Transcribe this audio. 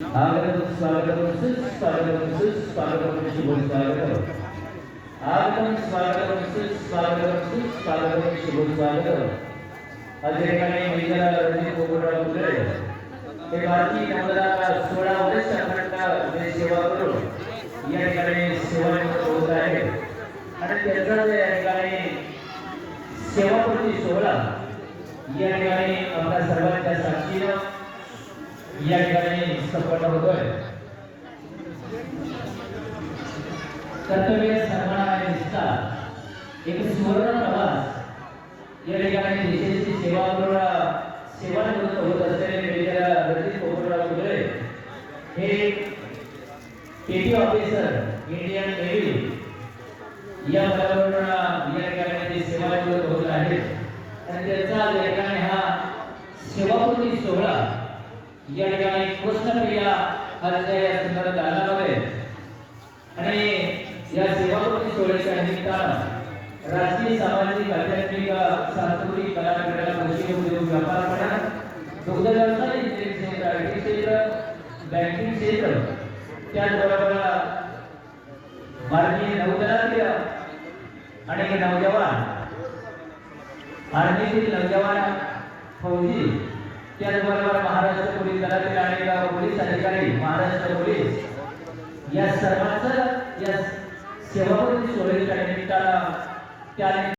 आगतम स्वागतम सुस्वागतम सुस्वागतम शुभ स्वागतम आगतम स्वागतम सुस्वागतम शुभ स्वागतम अजयकाने मेजर रणजित पोपटराव कुलरे हे भारतीय नौदला का 16 वर्ष अखंड सेवा करून या ठिकाणी सेवानिवृत्त होत आहे आणि त्याचा या ठिकाणी सेवापूर्ती सोहळा या ठिकाणी आपल्या सर्वांच्या साक्षीने या ठिकाणी संपन्न होतोय। कर्तव्य सन्मान आणि निष्ठा एक सुवर्ण प्रवास या ठिकाणी देशाची सेवा करून सेवानिवृत्त होत असलेले मेजर रणजित पोपटराव कुलरे हे पेटी ऑफिसर इंडियन नेव्ही या पदावर या ठिकाणी सेवानिवृत्त होत आहेत आणि त्याचा या ठिकाणी हा सेवापूर्ती सोहळा या ठिकाणी कृष्णप्रिया हृदय सुंदर दानामध्ये आणि या सेवापूर्ती सोहळ्याच्या निमित्तानं राष्ट्रीय सामाजिक आध्यात्मिक सांस्कृतिक कला क्रीडा कृषी उद्योग व्यापार म्हणा दुग्ध व्यवसाय इंजिनिअरिंग क्षेत्र आयटी क्षेत्र बँकिंग क्षेत्र त्याचबरोबर भारतीय नौदलातील आणि नौजवान आर्मीतील नौजवान फौजी त्याचबरोबर महाराष्ट्र पोलीस दलातील अनेक पोलीस अधिकारी महाराष्ट्र पोलीस या सर्वांचं या सेवापूर्ती सोहळ्याच्या निमित्तानं त्या